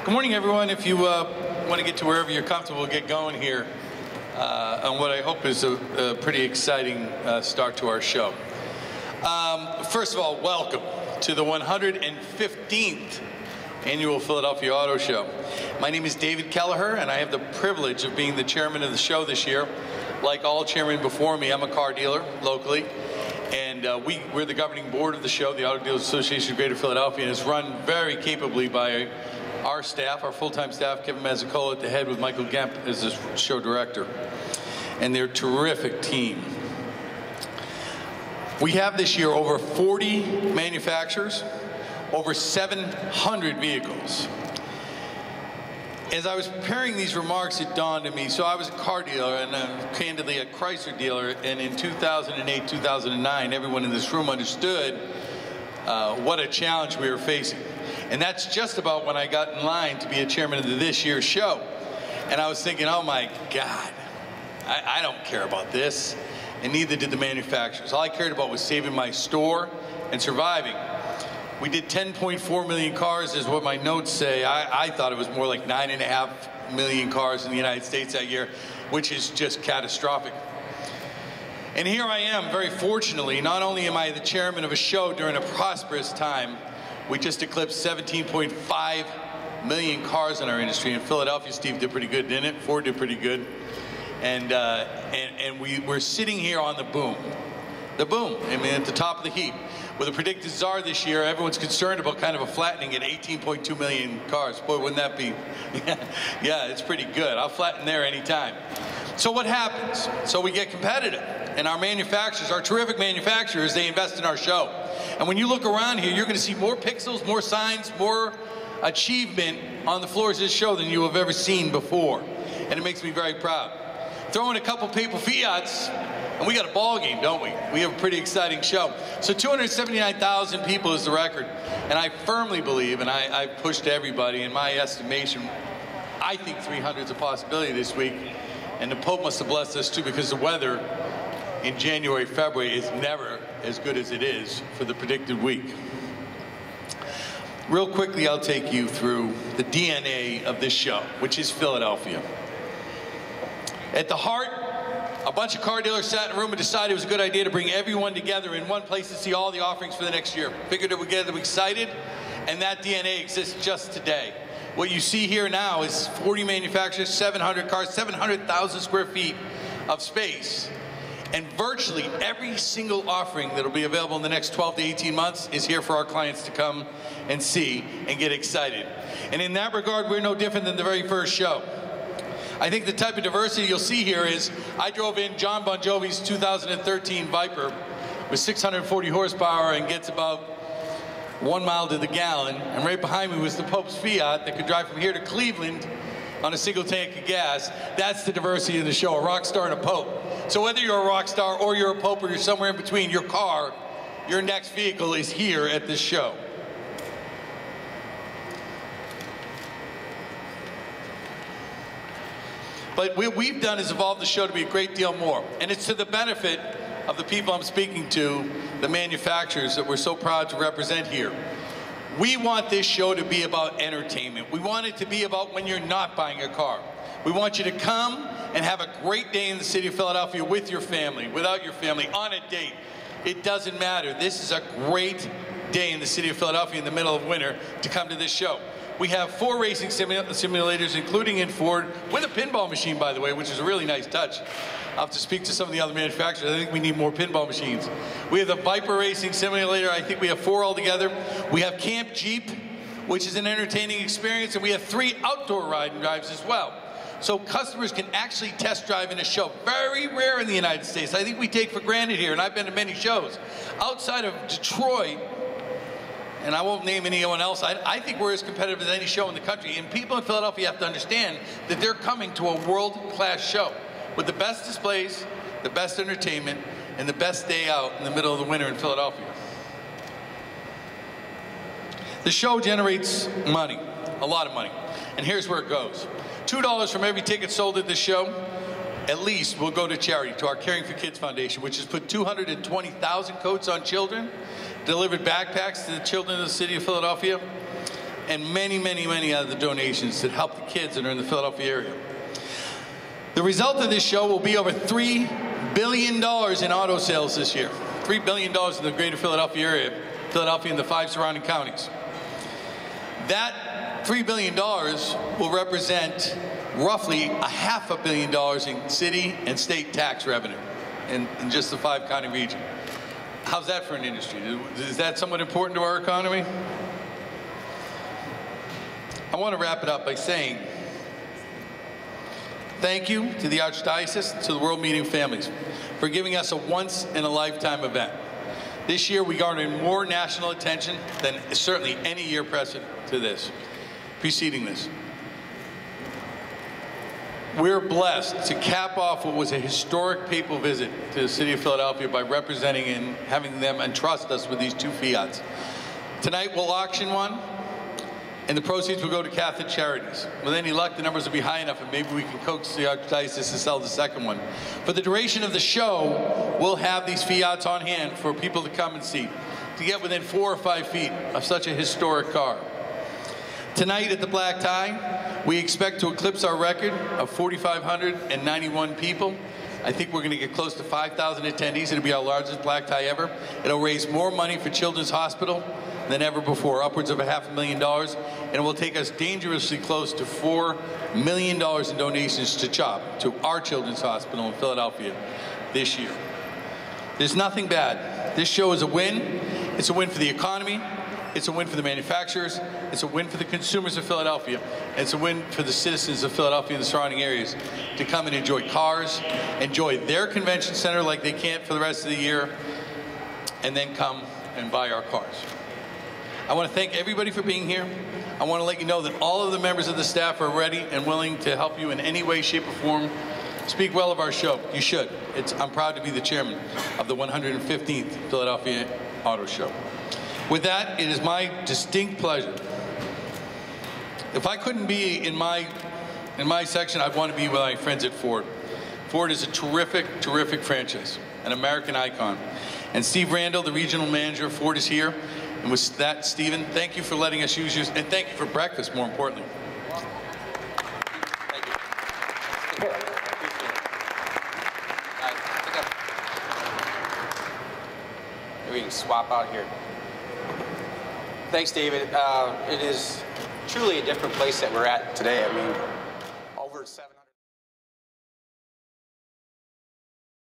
Good morning, everyone. If you want to get to wherever you're comfortable, get going here on what I hope is a pretty exciting start to our show. First of all, welcome to the 115th Annual Philadelphia Auto Show. My name is David Kelleher, and I have the privilege of being the chairman of the show this year. Like all chairmen before me, I'm a car dealer locally, and we're the governing board of the show. The Auto Dealers Association of Greater Philadelphia, and is run very capably by our staff, our full-time staff, Kevin Mazzicola at the head with Michael Gemp as the show director. And they're a terrific team. We have this year over 40 manufacturers, over 700 vehicles. As I was preparing these remarks, it dawned on me, so I was a car dealer and candidly a Chrysler dealer, and in 2008, 2009, everyone in this room understood what a challenge we were facing. And that's just about when I got in line to be a chairman of this year's show. And I was thinking, oh my God, I don't care about this. And neither did the manufacturers. All I cared about was saving my store and surviving. We did 10.4 million cars is what my notes say. I thought it was more like 9.5 million cars in the United States that year, which is just catastrophic. And here I am, very fortunately, not only am I the chairman of a show during a prosperous time, we just eclipsed 17.5 million cars in our industry. In Philadelphia, Steve did pretty good, didn't it? Ford did pretty good. And we're sitting here on the boom. The boom, I mean, at the top of the heap. With a predicted czar this year, everyone's concerned about kind of a flattening at 18.2 million cars. Boy, wouldn't that be? Yeah, it's pretty good. I'll flatten there anytime. So what happens? So we get competitive. And our manufacturers, our terrific manufacturers, they invest in our show. And when you look around here, you're going to see more pixels, more signs, more achievement on the floors of this show than you have ever seen before. And it makes me very proud. Throw in a couple papal fiats, and we got a ball game, don't we? We have a pretty exciting show. So 279,000 people is the record. And I firmly believe, and I pushed everybody, in my estimation, I think 300 is a possibility this week. And the Pope must have blessed us too, because the weather in January, February is never as good as it is for the predicted week. Real quickly, I'll take you through the DNA of this show, which is Philadelphia. At the heart, a bunch of car dealers sat in a room and decided it was a good idea to bring everyone together in one place to see all the offerings for the next year. Figured it would get them excited, and that DNA exists just today. What you see here now is 40 manufacturers, 700 cars, 700,000 square feet of space. And virtually every single offering that will be available in the next 12 to 18 months is here for our clients to come and see and get excited. And in that regard, we're no different than the very first show. I think the type of diversity you'll see here is, I drove in John Bon Jovi's 2013 Viper with 640 horsepower and gets about 1 mile to the gallon. And right behind me was the Pope's Fiat that could drive from here to Cleveland on a single tank of gas. That's the diversity of the show, a rock star and a Pope. So whether you're a rock star or you're a Pope or you're somewhere in between, your car, your next vehicle is here at this show. But what we've done is evolve the show to be a great deal more. And it's to the benefit of the people I'm speaking to, the manufacturers that we're so proud to represent here. We want this show to be about entertainment. We want it to be about when you're not buying a car. We want you to come and have a great day in the city of Philadelphia with your family, without your family, on a date. It doesn't matter. This is a great day in the city of Philadelphia in the middle of winter to come to this show. We have 4 racing simulators, including in Ford, with a pinball machine, by the way, which is a really nice touch. I'll have to speak to some of the other manufacturers. I think we need more pinball machines. We have the Viper Racing Simulator. I think we have 4 altogether. We have Camp Jeep, which is an entertaining experience, and we have 3 outdoor ride and drives as well. So customers can actually test drive in a show. Very rare in the United States. I think we take for granted here, and I've been to many shows. Outside of Detroit, and I won't name anyone else, I think we're as competitive as any show in the country. And people in Philadelphia have to understand that they're coming to a world-class show with the best displays, the best entertainment, and the best day out in the middle of the winter in Philadelphia. The show generates money, a lot of money. And here's where it goes. $2 from every ticket sold at the show, at least, will go to charity, to our Caring for Kids Foundation, which has put 220,000 coats on children, delivered backpacks to the children of the city of Philadelphia. and many, many, many other donations that help the kids that are in the Philadelphia area. The result of this show will be over $3 billion in auto sales this year. $3 billion in the greater Philadelphia area, Philadelphia and the 5 surrounding counties. That $3 billion will represent roughly $500 million in city and state tax revenue in just the 5-county region. How's that for an industry? Is that somewhat important to our economy? I want to wrap it up by saying thank you to the Archdiocese, to the World Meeting families for giving us a once-in-a-lifetime event. This year we garnered more national attention than certainly any year preceding preceding this. We're blessed to cap off what was a historic papal visit to the city of Philadelphia by representing and having them entrust us with these 2 Fiats. Tonight we'll auction one, and the proceeds will go to Catholic charities. With any luck, the numbers will be high enough, and maybe we can coax the Archdiocese to sell the second one. For the duration of the show, we'll have these Fiats on hand for people to come and see, to get within 4 or 5 feet of such a historic car. Tonight at the Black Tie, we expect to eclipse our record of 4,591 people. I think we're going to get close to 5,000 attendees. It'll be our largest Black Tie ever. It'll raise more money for Children's Hospital than ever before, upwards of $500,000, and it will take us dangerously close to $4 million in donations to CHOP, to our Children's Hospital in Philadelphia this year. There's nothing bad. This show is a win. It's a win for the economy. It's a win for the manufacturers. It's a win for the consumers of Philadelphia. And it's a win for the citizens of Philadelphia and the surrounding areas to come and enjoy cars, enjoy their convention center like they can't for the rest of the year, and then come and buy our cars. I want to thank everybody for being here. I want to let you know that all of the members of the staff are ready and willing to help you in any way, shape, or form. Speak well of our show. You should. I'm proud to be the chairman of the 115th Philadelphia Auto Show. With that, it is my distinct pleasure. If I couldn't be in my section, I'd want to be with my friends at Ford. Ford is a terrific, terrific franchise, an American icon. And Steve Randall, the regional manager of Ford, is here. And with that, Stephen, thank you for letting us use yours, and thank you for breakfast, more importantly. Thank you. Maybe we can swap out here. Thanks, David. It is truly a different place that we're at today. I mean,